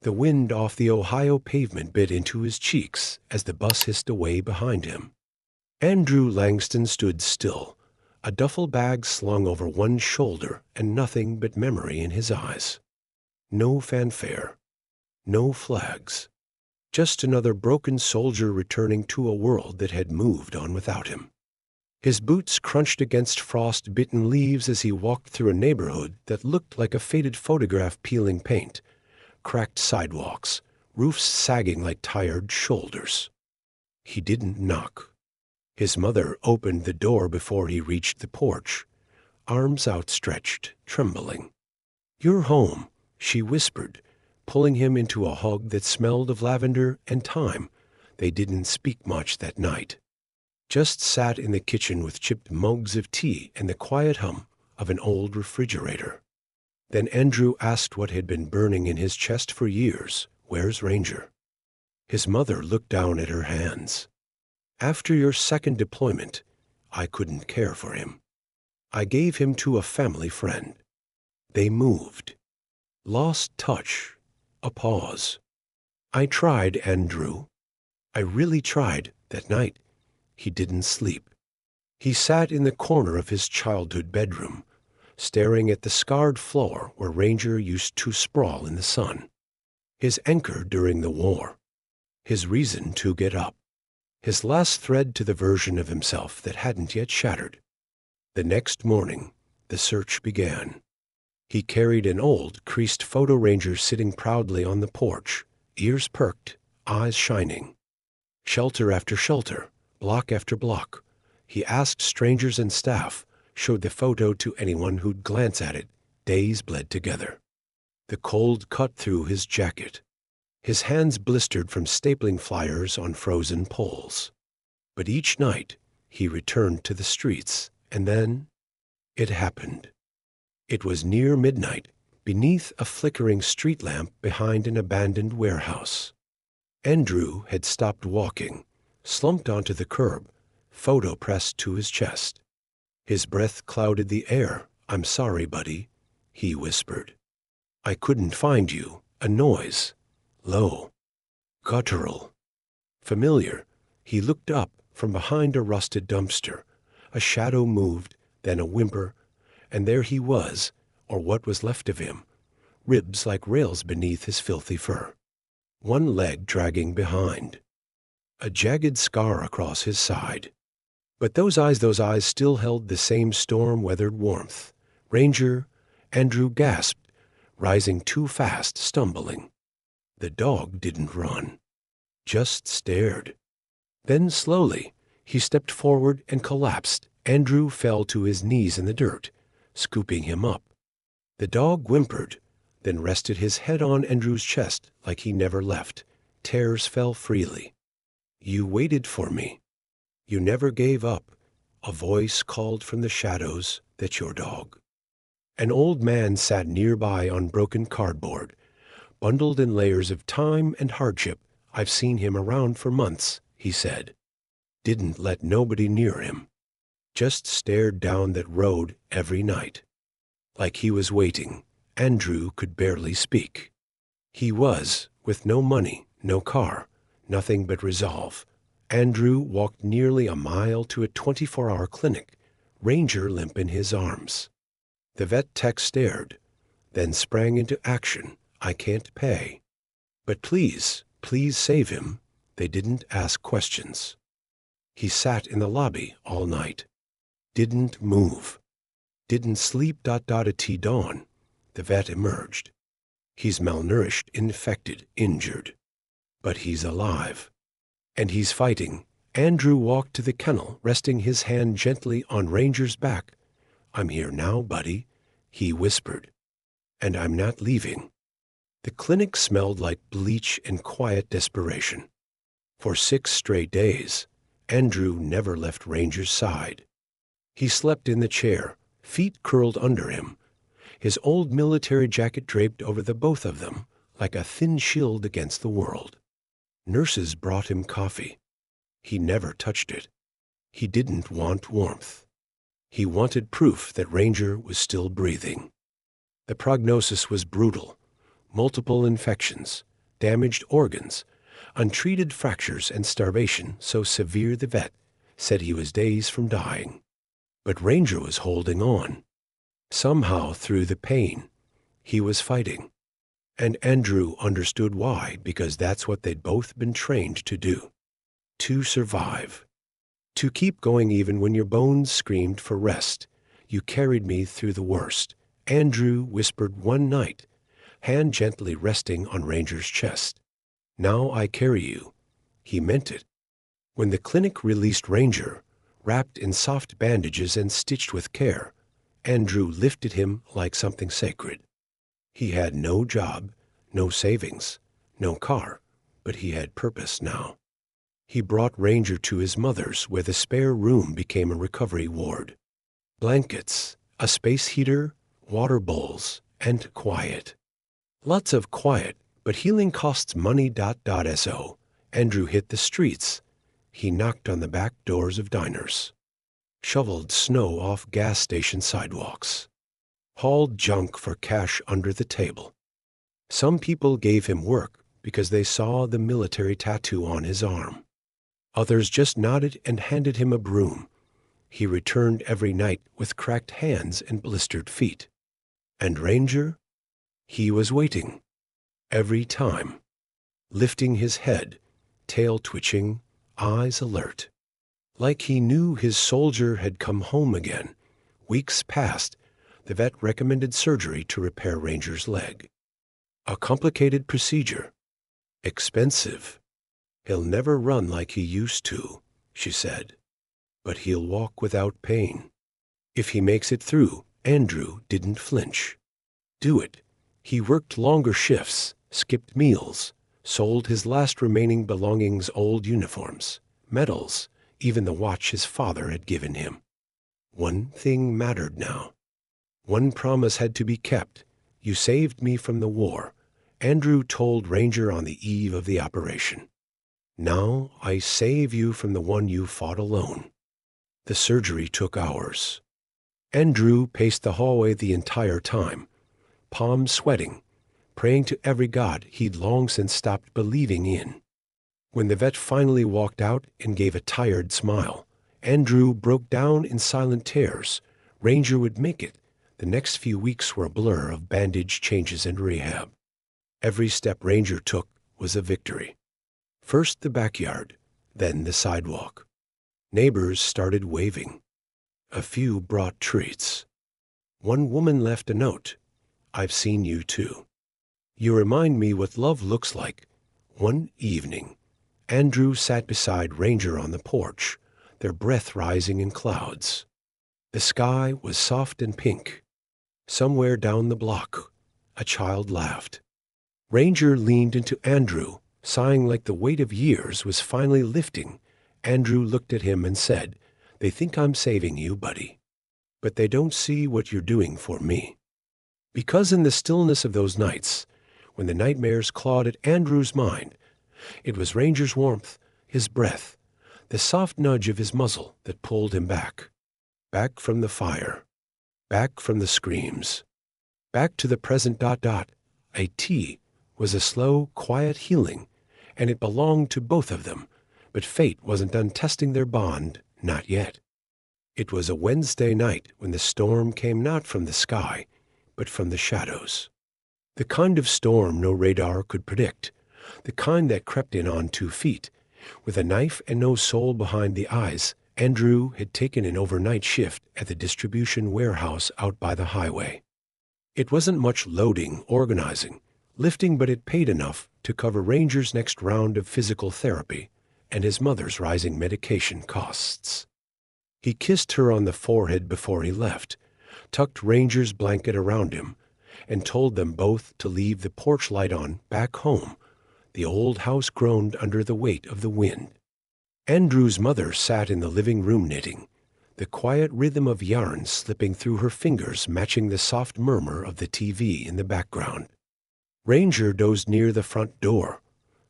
The wind off the Ohio pavement bit into his cheeks as the bus hissed away behind him. Andrew Langston stood still, a duffel bag slung over one shoulder and nothing but memory in his eyes. No fanfare, no flags, just another broken soldier returning to a world that had moved on without him. His boots crunched against frost-bitten leaves as he walked through a neighborhood that looked like a faded photograph peeling paint, cracked sidewalks, roofs sagging like tired shoulders. He didn't knock. His mother opened the door before he reached the porch, arms outstretched, trembling. "You're home," she whispered, pulling him into a hug that smelled of lavender and thyme. They didn't speak much that night. Just sat in the kitchen with chipped mugs of tea and the quiet hum of an old refrigerator. Then Andrew asked what had been burning in his chest for years, "Where's Ranger?" His mother looked down at her hands. "After your second deployment, I couldn't care for him. I gave him to a family friend. They moved. Lost touch. A pause. I tried, Andrew. I really tried that night." He didn't sleep. He sat in the corner of his childhood bedroom, staring at the scarred floor where Ranger used to sprawl in the sun. His anchor during the war. His reason to get up. His last thread to the version of himself that hadn't yet shattered. The next morning, the search began. He carried an old, creased photo Ranger sitting proudly on the porch, ears perked, eyes shining. Shelter after shelter, block after block, he asked strangers and staff, showed the photo to anyone who'd glance at it. Days bled together. The cold cut through his jacket. His hands blistered from stapling flyers on frozen poles. But each night, he returned to the streets, and then it happened. It was near midnight, beneath a flickering street lamp behind an abandoned warehouse. Andrew had stopped walking, slumped onto the curb, photo pressed to his chest. His breath clouded the air. "I'm sorry, buddy," he whispered. "I couldn't find you." A noise. Low. Guttural. Familiar. He looked up from behind a rusted dumpster. A shadow moved, then a whimper, and there he was, or what was left of him, ribs like rails beneath his filthy fur. One leg dragging behind. A jagged scar across his side. But those eyes still held the same storm-weathered warmth. "Ranger," Andrew gasped, rising too fast, stumbling. The dog didn't run, just stared. Then slowly, he stepped forward and collapsed. Andrew fell to his knees in the dirt, scooping him up. The dog whimpered, then rested his head on Andrew's chest like he never left. Tears fell freely. "You waited for me. You never gave up." A voice called from the shadows, "That's your dog." An old man sat nearby on broken cardboard, bundled in layers of time and hardship. "I've seen him around for months," he said. Didn't let nobody near him. Just stared down that road every night. Like he was waiting. Andrew could barely speak. He was, with no money, no car, nothing but resolve. Andrew walked nearly a mile to a 24-hour clinic, Ranger limp in his arms. The vet tech stared, then sprang into action. "I can't pay. But please save him." They didn't ask questions. He sat in the lobby all night. Didn't move. Didn't sleep. At dawn, the vet emerged. "He's malnourished, infected, injured. But he's alive. And he's fighting." Andrew walked to the kennel, resting his hand gently on Ranger's back. "I'm here now, buddy," he whispered. "And I'm not leaving." The clinic smelled like bleach and quiet desperation. For 6 straight days, Andrew never left Ranger's side. He slept in the chair, feet curled under him, his old military jacket draped over the both of them like a thin shield against the world. Nurses brought him coffee. He never touched it. He didn't want warmth. He wanted proof that Ranger was still breathing. The prognosis was brutal. Multiple infections, damaged organs, untreated fractures, and starvation so severe the vet said he was days from dying. But Ranger was holding on. Somehow through the pain, he was fighting. And Andrew understood why, because that's what they'd both been trained to do. To survive. To keep going even when your bones screamed for rest. You carried me through the worst, Andrew whispered one night, hand gently resting on Ranger's chest. Now I carry you. He meant it. When the clinic released Ranger, wrapped in soft bandages and stitched with care, Andrew lifted him like something sacred. He had no job, no savings, no car, but he had purpose now. He brought Ranger to his mother's, where the spare room became a recovery ward. Blankets, a space heater, water bowls, and quiet. Lots of quiet, but healing costs money. So Andrew hit the streets. He knocked on the back doors of diners, shoveled snow off gas station sidewalks, hauled junk for cash under the table. Some people gave him work because they saw the military tattoo on his arm. Others just nodded and handed him a broom. He returned every night with cracked hands and blistered feet. And Ranger? He was waiting. Every time. Lifting his head, tail twitching, eyes alert. Like he knew his soldier had come home again. Weeks passed. The vet recommended surgery to repair Ranger's leg. A complicated procedure. Expensive. He'll never run like he used to, she said. But he'll walk without pain. If he makes it through, Andrew didn't flinch. Do it. He worked longer shifts, skipped meals, sold his last remaining belongings, old uniforms, medals, even the watch his father had given him. One thing mattered now. One promise had to be kept. You saved me from the war, Andrew told Ranger on the eve of the operation. Now I save you from the one you fought alone. The surgery took hours. Andrew paced the hallway the entire time, palms sweating, praying to every god he'd long since stopped believing in. When the vet finally walked out and gave a tired smile, Andrew broke down in silent tears. Ranger would make it. The next few weeks were a blur of bandage changes and rehab. Every step Ranger took was a victory. First the backyard, then the sidewalk. Neighbors started waving. A few brought treats. One woman left a note. I've seen you too. You remind me what love looks like. One evening, Andrew sat beside Ranger on the porch, their breath rising in clouds. The sky was soft and pink. Somewhere down the block, a child laughed. Ranger leaned into Andrew, sighing like the weight of years was finally lifting. Andrew looked at him and said, They think I'm saving you, buddy. But they don't see what you're doing for me. Because in the stillness of those nights, when the nightmares clawed at Andrew's mind, it was Ranger's warmth, his breath, the soft nudge of his muzzle that pulled him back. Back from the fire. Back from the screams. Back to the present. A tea was a slow, quiet healing, and it belonged to both of them, but fate wasn't done testing their bond, not yet. It was a Wednesday night when the storm came not from the sky, but from the shadows. The kind of storm no radar could predict, the kind that crept in on 2 feet. With a knife and no soul behind the eyes, Andrew had taken an overnight shift at the distribution warehouse out by the highway. It wasn't much loading, organizing, lifting, but it paid enough to cover Ranger's next round of physical therapy and his mother's rising medication costs. He kissed her on the forehead before he left, tucked Ranger's blanket around him, and told them both to leave the porch light on back home. The old house groaned under the weight of the wind. Andrew's mother sat in the living room knitting, the quiet rhythm of yarn slipping through her fingers matching the soft murmur of the TV in the background. Ranger dozed near the front door,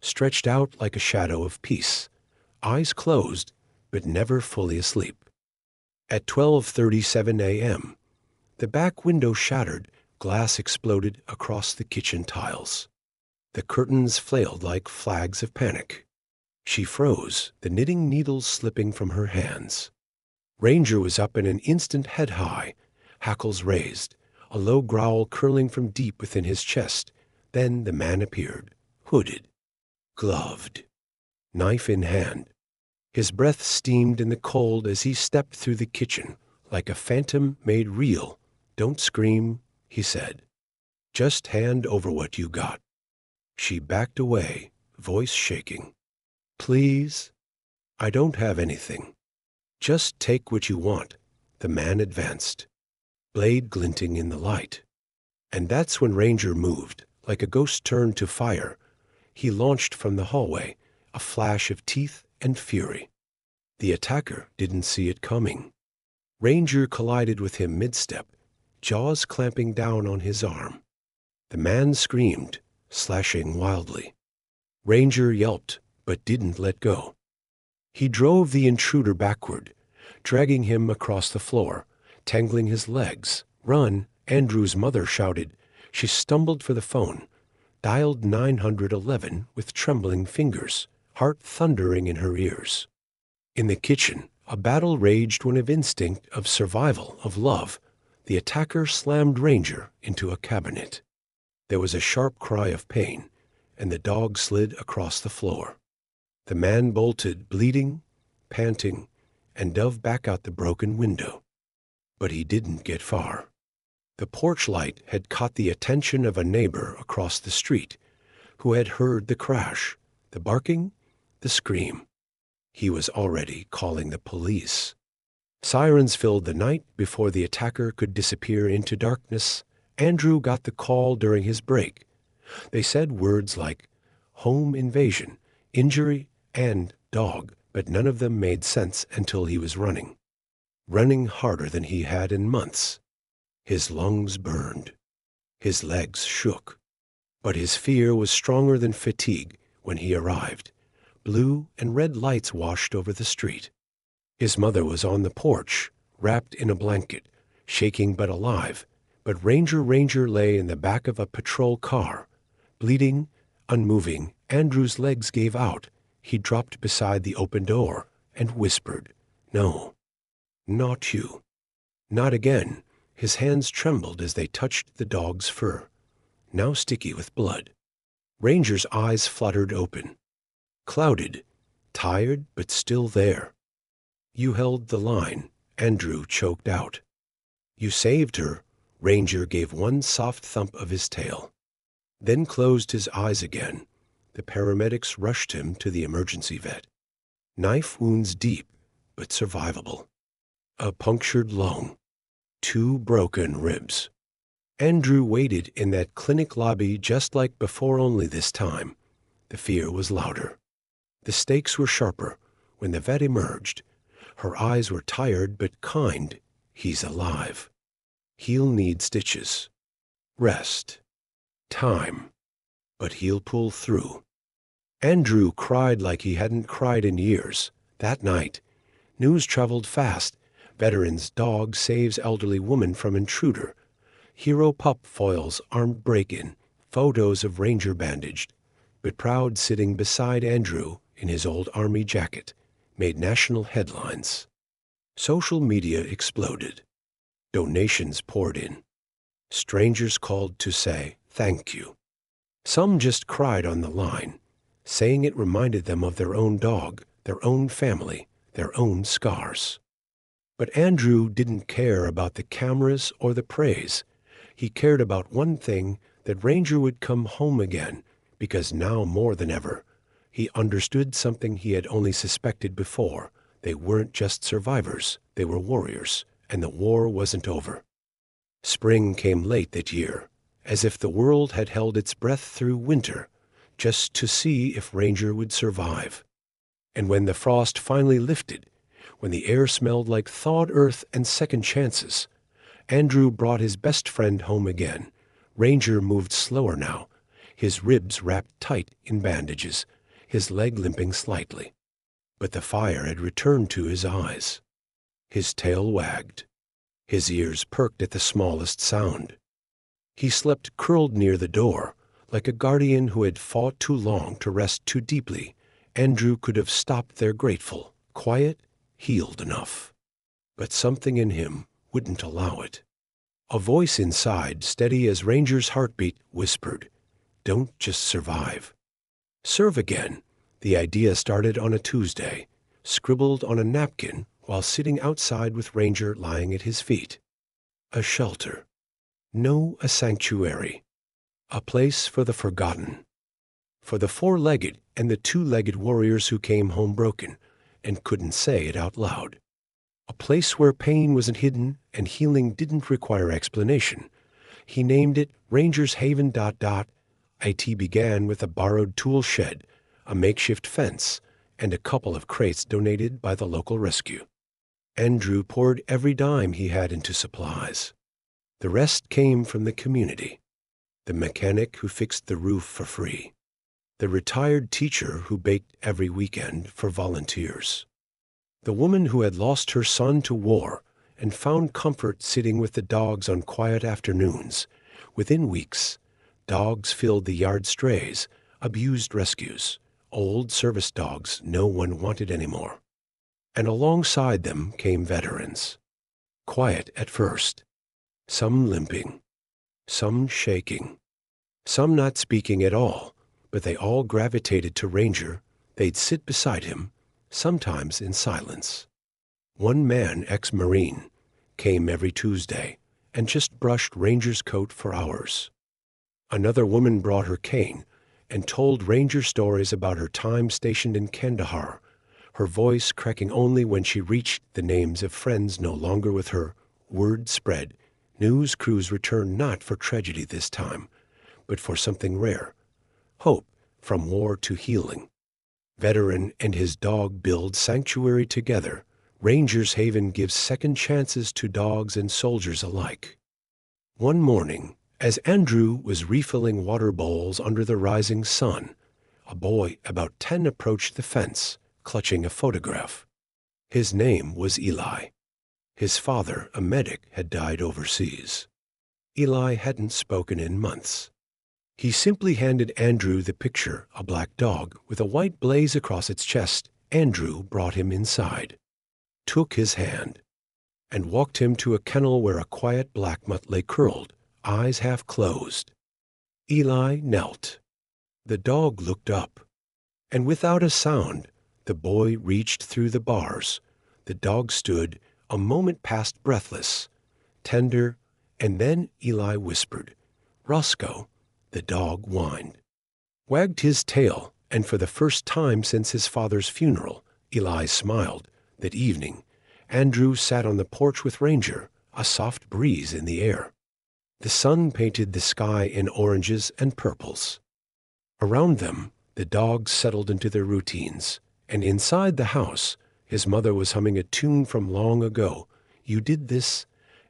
stretched out like a shadow of peace, eyes closed, but never fully asleep. At 12:37 a.m., the back window shattered, glass exploded across the kitchen tiles. The curtains flailed like flags of panic. She froze, the knitting needles slipping from her hands. Ranger was up in an instant head high, hackles raised, a low growl curling from deep within his chest. Then the man appeared, hooded, gloved, knife in hand. His breath steamed in the cold as he stepped through the kitchen, like a phantom made real. "Don't scream," he said. "Just hand over what you got." She backed away, voice shaking. "Please? I don't have anything. Just take what you want." The man advanced, blade glinting in the light. And that's when Ranger moved, like a ghost turned to fire. He launched from the hallway, a flash of teeth and fury. The attacker didn't see it coming. Ranger collided with him mid-step, jaws clamping down on his arm. The man screamed, slashing wildly. Ranger yelped, but didn't let go. He drove the intruder backward, dragging him across the floor, tangling his legs. "Run!" Andrew's mother shouted. She stumbled for the phone, dialed 911 with trembling fingers, heart thundering in her ears. In the kitchen, a battle raged, one of instinct, of survival, of love. The attacker slammed Ranger into a cabinet. There was a sharp cry of pain, and the dog slid across the floor. The man bolted, bleeding, panting, and dove back out the broken window. But he didn't get far. The porch light had caught the attention of a neighbor across the street, who had heard the crash, the barking, the scream. He was already calling the police. Sirens filled the night before the attacker could disappear into darkness. Andrew got the call during his break. They said words like home invasion, injury, and dog, but none of them made sense until he was running harder than he had in months. His lungs burned. His legs shook. But his fear was stronger than fatigue when he arrived. Blue and red lights washed over the street. His mother was on the porch, wrapped in a blanket, shaking but alive. But Ranger lay in the back of a patrol car, bleeding, unmoving. Andrew's legs gave out. He dropped beside the open door and whispered, "No, not you. Not again." His hands trembled as they touched the dog's fur, now sticky with blood. Ranger's eyes fluttered open, clouded, tired but still there. "You held the line," Andrew choked out. "You saved her." Ranger gave one soft thump of his tail, then closed his eyes again. The paramedics rushed him to the emergency vet. Knife wounds deep, but survivable. A punctured lung, 2 broken ribs. Andrew waited in that clinic lobby just like before, only this time the fear was louder. The stakes were sharper. When the vet emerged, her eyes were tired but kind. "He's alive. He'll need stitches, rest, time, but he'll pull through." Andrew cried like he hadn't cried in years. That night, news traveled fast. Veteran's dog saves elderly woman from intruder. Hero pup foils armed break-in. Photos of Ranger bandaged, but proud, sitting beside Andrew in his old army jacket, made national headlines. Social media exploded. Donations poured in. Strangers called to say thank you. Some just cried on the line, saying it reminded them of their own dog, their own family, their own scars. But Andrew didn't care about the cameras or the praise. He cared about one thing, that Ranger would come home again, because now more than ever, he understood something he had only suspected before. They weren't just survivors, they were warriors, and the war wasn't over. Spring came late that year, as if the world had held its breath through winter, just to see if Ranger would survive. And when the frost finally lifted, when the air smelled like thawed earth and second chances, Andrew brought his best friend home again. Ranger moved slower now, his ribs wrapped tight in bandages, his leg limping slightly. But the fire had returned to his eyes. His tail wagged. His ears perked at the smallest sound. He slept curled near the door, Like a guardian who had fought too long to rest too deeply, Andrew could have stopped there grateful, quiet, healed enough. But something in him wouldn't allow it. A voice inside, steady as Ranger's heartbeat, whispered, "Don't just survive. Serve again." The idea started on a Tuesday, scribbled on a napkin while sitting outside with Ranger lying at his feet. A shelter. No, a sanctuary. A place for the forgotten. For the four-legged and the two-legged warriors who came home broken and couldn't say it out loud. A place where pain wasn't hidden and healing didn't require explanation. He named it Ranger's Haven. It began with a borrowed tool shed, a makeshift fence, and a couple of crates donated by the local rescue. Andrew poured every dime he had into supplies. The rest came from the community. The mechanic who fixed the roof for free. The retired teacher who baked every weekend for volunteers. The woman who had lost her son to war and found comfort sitting with the dogs on quiet afternoons. Within weeks, dogs filled the yard, strays, abused rescues, old service dogs no one wanted anymore. And alongside them came veterans. Quiet at first, some limping, some shaking, some not speaking at all, but they all gravitated to Ranger. They'd sit beside him, sometimes in silence. One man, ex-Marine, came every Tuesday and just brushed Ranger's coat for hours. Another woman brought her cane and told Ranger stories about her time stationed in Kandahar, her voice cracking only when she reached the names of friends no longer with her. Word spread. News crews returned not for tragedy this time, but for something rare. Hope, from war to healing. Veteran and his dog build sanctuary together. Ranger's Haven gives second chances to dogs and soldiers alike. One morning, as Andrew was refilling water bowls under the rising sun, a boy about 10 approached the fence, clutching a photograph. His name was Eli. His father, a medic, had died overseas. Eli hadn't spoken in months. He simply handed Andrew the picture, a black dog with a white blaze across its chest. Andrew brought him inside, took his hand, and walked him to a kennel where a quiet black mutt lay curled, eyes half closed. Eli knelt. The dog looked up, and without a sound, the boy reached through the bars. The dog stood, a moment past breathless, tender, and then Eli whispered, "Roscoe." The dog whined, wagged his tail, and for the first time since his father's funeral, Eli smiled. That evening, Andrew sat on the porch with Ranger, a soft breeze in the air. The sun painted the sky in oranges and purples. Around them, the dogs settled into their routines, and inside the house, his mother was humming a tune from long ago. "You did this?"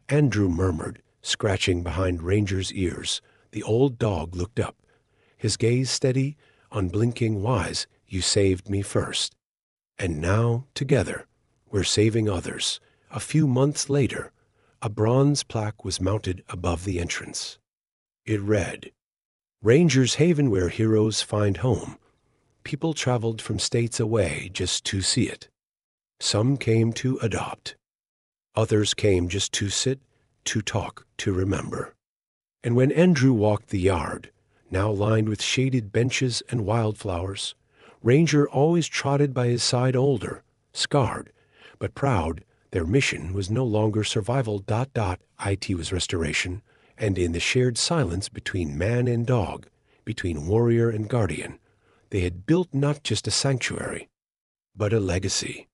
Andrew murmured, scratching behind Ranger's ears. The old dog looked up, his gaze steady, unblinking, wise. "You saved me first. And now, together, we're saving others." A few months later, a bronze plaque was mounted above the entrance. It read, "Ranger's Haven, where heroes find home." People traveled from states away just to see it. Some came to adopt. Others came just to sit, to talk, to remember. And when Andrew walked the yard, now lined with shaded benches and wildflowers, Ranger always trotted by his side, older, scarred, but proud. Their mission was no longer survival. It was restoration, and in the shared silence between man and dog, between warrior and guardian, they had built not just a sanctuary, but a legacy.